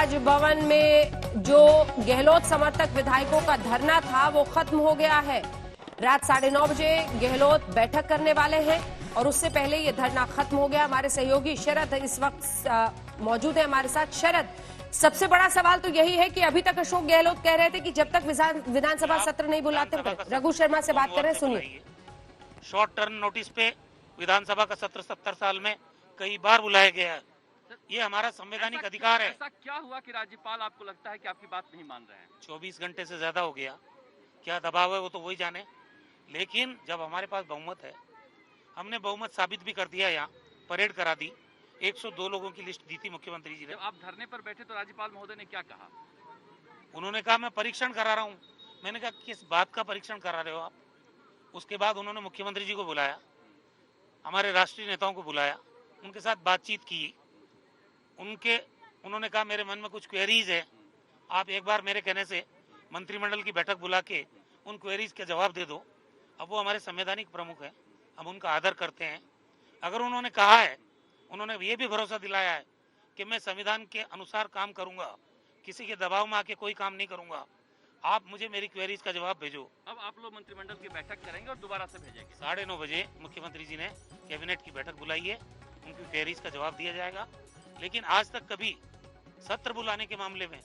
राजभवन में जो गहलोत समर्थक विधायकों का धरना था वो खत्म हो गया है। रात 9:30 बजे गहलोत बैठक करने वाले हैं और उससे पहले ये धरना खत्म हो गया। हमारे सहयोगी शरद इस वक्त मौजूद है हमारे साथ। शरद, सबसे बड़ा सवाल तो यही है कि अभी तक अशोक गहलोत कह रहे थे कि जब तक विधानसभा सत्र नहीं बुलाते। रघु शर्मा से बात कर रहे हैं, सुनिए। शॉर्ट टर्म नोटिस पे विधानसभा का सत्र 70 साल में कई बार बुलाया गया है। ये हमारा संवैधानिक अधिकार है। ऐसा क्या हुआ कि राज्यपाल आपको लगता है कि आपकी बात नहीं मान रहे हैं? 24 घंटे से ज्यादा हो गया, क्या दबाव है वो तो वही जाने। लेकिन जब हमारे पास बहुमत है, हमने बहुमत साबित भी कर दिया। यहाँ परेड करा दी, 102 लोगों की लिस्ट दी थी मुख्यमंत्री जी ने। जब आप धरने पर बैठे तो राज्यपाल महोदय ने क्या कहा? उन्होंने कहा मैं परीक्षण करा रहा हूँ। मैंने कहा किस बात का परीक्षण करा रहे हो आप? उसके बाद उन्होंने मुख्यमंत्री जी को बुलाया, हमारे राष्ट्रीय नेताओं को बुलाया, उनके साथ बातचीत की। उन्होंने कहा मेरे मन में कुछ क्वेरीज है, आप एक बार मेरे कहने से मंत्रिमंडल की बैठक बुला के उन क्वेरीज के जवाब दे दो। अब वो हमारे संवैधानिक प्रमुख हैं, हम उनका आदर करते हैं। अगर उन्होंने कहा है, उन्होंने ये भी भरोसा दिलाया है कि मैं संविधान के अनुसार काम करूंगा, किसी के दबाव में आके कोई काम नहीं करूंगा, आप मुझे मेरी क्वेरीज का जवाब भेजो। अब आप लोग मंत्रिमंडल की बैठक करेंगे और दोबारा से भेजेंगे? 9:30 बजे मुख्यमंत्री जी ने कैबिनेट की बैठक बुलाई है, उनकी क्वेरीज का जवाब दिया जाएगा। लेकिन आज तक कभी सत्र बुलाने के मामले में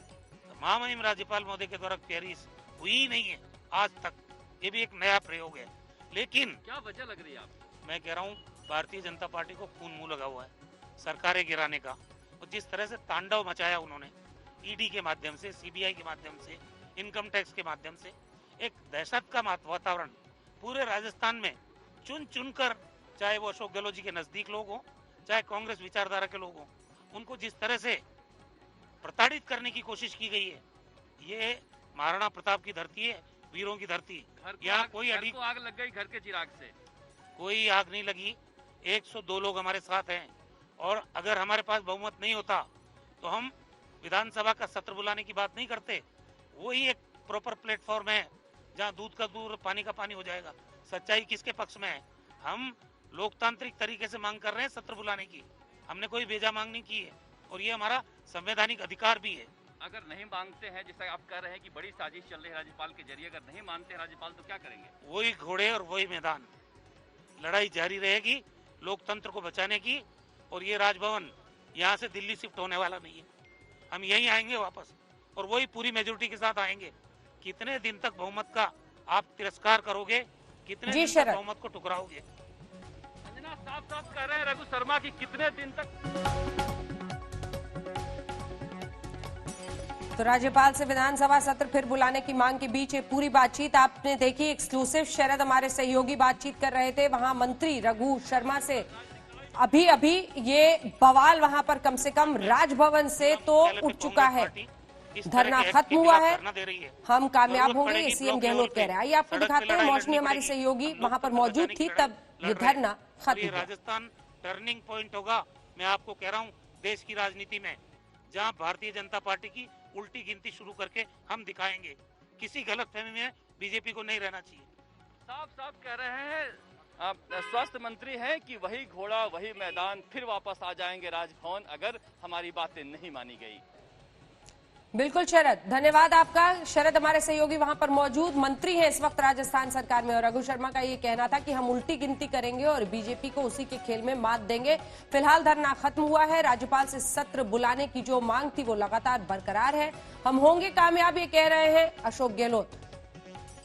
महामहिम राज्यपाल महोदय के द्वारा क्वेरीज हुई ही नहीं है आज तक। ये भी एक नया प्रयोग है। लेकिन क्या वजह लग रही है आपको? मैं कह रहा हूँ भारतीय जनता पार्टी को खून मुंह लगा हुआ है सरकारें गिराने का। और जिस तरह से तांडव मचाया उन्होंने ईडी के माध्यम से, सीबीआई के माध्यम से, इनकम टैक्स के माध्यम से, एक दहशत का वातावरण पूरे राजस्थान में चुन चुन कर, चाहे वो अशोक गहलोत जी के नजदीक लोग हों, चाहे कांग्रेस विचारधारा के लोग हों, उनको जिस तरह से प्रताड़ित करने की कोशिश की गई है। ये महाराणा प्रताप की धरती है, वीरों की धरती। यहाँ कोई आग लग गई घर के चिराग से? कोई आग नहीं लगी। 102 लोग हमारे साथ हैं और अगर हमारे पास बहुमत नहीं होता तो हम विधानसभा का सत्र बुलाने की बात नहीं करते। वही एक प्रॉपर प्लेटफॉर्म है जहाँ दूध का दूध, पानी का पानी हो जाएगा। सच्चाई किसके पक्ष में है? हम लोकतांत्रिक तरीके से मांग कर रहे हैं सत्र बुलाने की, हमने कोई बेजा मांग नहीं की है और ये हमारा संवैधानिक अधिकार भी है। अगर नहीं मांगते हैं, जैसा आप कह रहे हैं कि बड़ी साजिश चल रही है राज्यपाल के जरिए, अगर नहीं मानते राज्यपाल तो क्या करेंगे? वही घोड़े और वही मैदान, लड़ाई जारी रहेगी लोकतंत्र को बचाने की। और ये राजभवन यहाँ से दिल्ली शिफ्ट होने वाला नहीं है, हम यहीं आएंगे वापस और वही पूरी मेजोरिटी के साथ आएंगे। कितने दिन तक बहुमत का आप तिरस्कार करोगे, कितने दिन तक बहुमत को टुकराओगे? अंजना साफ कह रहे हैं रघु शर्मा की कितने दिन तक। तो राज्यपाल से विधानसभा सत्र फिर बुलाने की मांग के बीच ये पूरी बातचीत आपने देखी। एक्सक्लूसिव शरद हमारे सहयोगी बातचीत कर रहे थे वहां मंत्री रघु शर्मा से। अभी ये बवाल वहां पर कम से कम राजभवन से तो उठ चुका है। धरना खत्म हुआ है, हम कामयाब होंगे, ये सीएम गहलोत कह रहे हैं। आइए आपको दिखाते हैं, मौसमी हमारी सहयोगी वहां पर मौजूद थी तब ये धरना खत्म हुआ। राजस्थान टर्निंग पॉइंट होगा, मैं आपको कह रहा हूँ, देश की राजनीति में, जहाँ भारतीय जनता पार्टी की उल्टी गिनती शुरू करके हम दिखाएंगे। किसी गलतफहमी में बीजेपी को नहीं रहना चाहिए। साफ कह रहे हैं स्वास्थ्य मंत्री हैं कि वही घोड़ा वही मैदान, फिर वापस आ जाएंगे राजभवन अगर हमारी बातें नहीं मानी गई। बिल्कुल शरद, धन्यवाद आपका। शरद हमारे सहयोगी वहां पर मौजूद मंत्री हैं इस वक्त राजस्थान सरकार में और रघु शर्मा का ये कहना था कि हम उल्टी गिनती करेंगे और बीजेपी को उसी के खेल में मात देंगे। फिलहाल धरना खत्म हुआ है। राज्यपाल से सत्र बुलाने की जो मांग थी वो लगातार बरकरार है। हम होंगे कामयाब, ये कह रहे हैं अशोक गहलोत।